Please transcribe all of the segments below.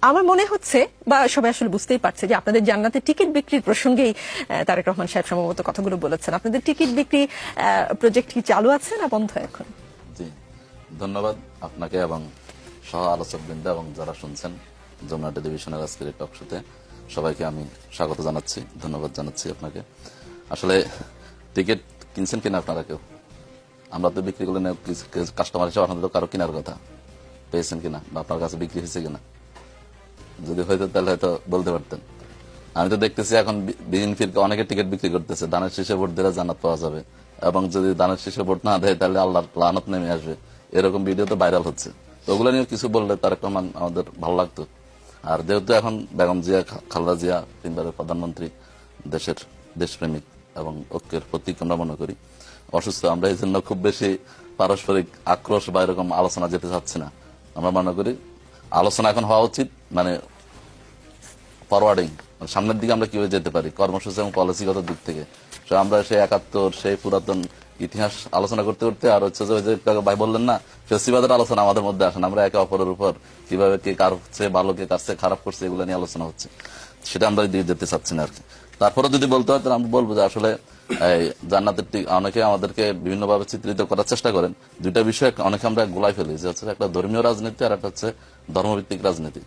আমার মনে হচ্ছে বা সবাই আসলে বুঝতেই পারছে যে আপনাদের জান্নাতের টিকিট বিক্রির প্রসঙ্গেই তারেক রহমান সাহেব সম্ভবত কথাগুলো বলেছেন। আপনাদের টিকিট বিক্রি প্রজেক্ট কি চালু আছে না বন্ধ এখন? জি, ধন্যবাদ আপনাকে এবং সহ আলোচক বৃন্দ এবং যারা শুনছেন যমুনা টেলিভিশনের আজকের এই টক শোতে সবাইকে আমি স্বাগত জানাচ্ছি, ধন্যবাদ জানাচ্ছি আপনাকে। আসলে টিকিট কিনছেন কিনা আপনারা কেউ? আমরা তো বিক্রি করলে কাস্টমার হিসেবে আপনাদের তো কারো কেনার কথা, পেয়েছেন কিনা বা আপনার কাছে বিক্রি হয়েছে কিনা? যদি হয়তো তাহলে হয়তো বলতে পারতেন। আমি তো দেখতেছি এখন বিএনপির অনেকে টিকিট বিক্রি করতেছে, দানের শীষে ভোট দিলে জান্নাত পাওয়া যাবে, এবং যদি দানের শীষে ভোট না দেয় তাহলে আল্লাহর লানত নেমে আসবে, এরকম ভিডিও তো ভাইরাল হচ্ছে। তো ওগুলো নিয়ে কিছু বললে তারেক রহমান আমাদের ভালো লাগতো। আর যেহেতু এখন বেগম জিয়া, খালেদা জিয়া 3 বারের প্রধানমন্ত্রী, দেশের দেশপ্রেমিক এবং ঐক্যের প্রতীক আমরা মনে করি, অসুস্থ, আমরা এই জন্য খুব বেশি পারস্পরিক আক্রোশ বা এরকম আলোচনা যেতে চাচ্ছি না। আমরা মনে করি আলোচনা এখন হওয়া উচিত মানে ফরওয়ার্ডিং, সামনের দিকে আমরা কিভাবে যেতে পারি কর্মসূচি এবং পলিসিগত দিক থেকে। আমরা সেই 71 সেই পুরাতন ইতিহাস আলোচনা করতে করতে আর হচ্ছে যে ওই যে ভাই বললেন না, ফেসিবাদের আলোচনা আমাদের মধ্যে আসেন, আমরা একে অপরের উপর কিভাবে কে কার চেয়ে ভালো কে কার চেয়ে খারাপ করছে এগুলো নিয়ে আলোচনা হচ্ছে, সেটা আমরা দিয়ে যেতে চাচ্ছি না আর কি। তারপরে যদি বলতে হয় তাহলে আমরা বলবো যে আসলে এই জান্নাতের অনেকে আমাদেরকে বিভিন্নভাবে চিত্রিত করার চেষ্টা করেন। দুইটা বিষয় অনেকে আমরা গোলাই ফেলি, যে হচ্ছে একটা ধর্মীয় রাজনীতি আর একটা হচ্ছে ধর্মভিত্তিক রাজনীতি।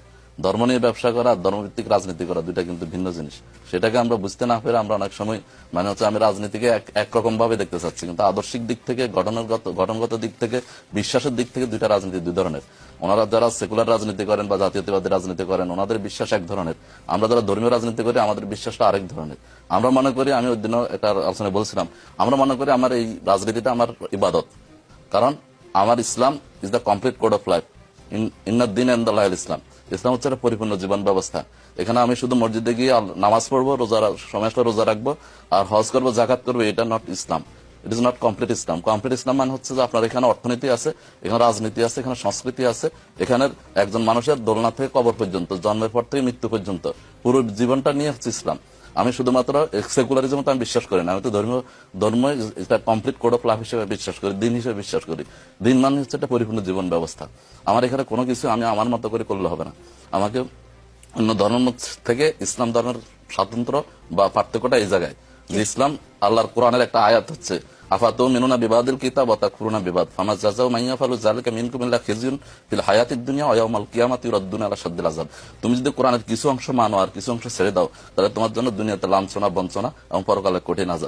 ধর্ম নিয়ে ব্যবসা করা, ধর্মভিত্তিক রাজনীতি করা দুইটা কিন্তু ভিন্ন জিনিস। সেটাকে আমরা বুঝতে না পেরে আমরা অনেক সময় মানে হচ্ছে আমি রাজনীতিকে একরকম ভাবে দেখতে চাচ্ছি, কিন্তু আদর্শিক দিক থেকে, গঠনগত দিক থেকে, বিশ্বাসের দিক থেকে দুইটা রাজনীতি দুই ধরনের। ওনারা যারা সেকুলার রাজনীতি করেন বা জাতীয়তাবাদী রাজনীতি করেন ওনাদের বিশ্বাস এক ধরনের, আমরা যারা ধর্মীয় রাজনীতি করি আমাদের বিশ্বাসটা আরেক ধরনের। আমরা মনে করি, আমি ওই দিনও একটা আলোচনায় বলছিলাম, আমরা মনে করি আমার এই রাজনীতিটা আমার ইবাদত, কারণ আমার Islam is the complete code of life, ইন্নাদ্দিন ইনদাল্লাহ ইসলাম। ইসলাম হচ্ছে একটা পরিপূর্ণ জীবন ব্যবস্থা। এখানে আমি শুধু মসজিদে গিয়ে নামাজ পড়বো, সময় আসলে রোজা রাখবো আর হজ করবো, জাকাত করবো, এটা not Islam. It is not complete Islam. Complete Islam মানে হচ্ছে যে আপনার এখানে অর্থনীতি আছে, এখানে রাজনীতি আছে, এখানে সংস্কৃতি আছে, এখানে একজন মানুষের দোলনা থেকে কবর পর্যন্ত, জন্মের পর থেকে মৃত্যু পর্যন্ত পুরো জীবনটা নিয়ে হচ্ছে ইসলাম। আমি শুধুমাত্র সেকুলারিজমে আমি বিশ্বাস করি না, আমি তো ধর্ম এটা কমপ্লিট কোড অফ লাইফ হিসেবে বিশ্বাস করি, দিন হিসেবে বিশ্বাস করি। দিন মানে হচ্ছে একটা পরিপূর্ণ জীবন ব্যবস্থা। আমার এখানে কোনো কিছু আমি আমার মতো করে করলে হবে না, আমাকে অন্য ধর্ম থেকে ইসলাম ধর্মের স্বাতন্ত্র বা পার্থক্যটা এই জায়গায় যে ইসলাম আল্লাহর কোরআনের একটা আয়াত হচ্ছে আফাতু মিনুনা বিবাদিল কিতাব ওয়া তাকফুরুনা বিবাদ ফামা জাযাউ মান ইয়াফআলু যালিকা মিনকুম ইল্লা খিজয়ুন ফিল হায়াতিদ দুনিয়া ওয়া ইয়াউমাল কিয়ামাতি ইউরাদ্দুনা আলা শাদ্দিল আযাব। তুমি যদি কোরআনের কিছু অংশ মানো আর কিছু অংশ ছেড়ে দাও তাহলে তোমার জন্য দুনিয়াতে লাঞ্ছনা, বঞ্চনা এবং পরকালে কঠিন আযাব।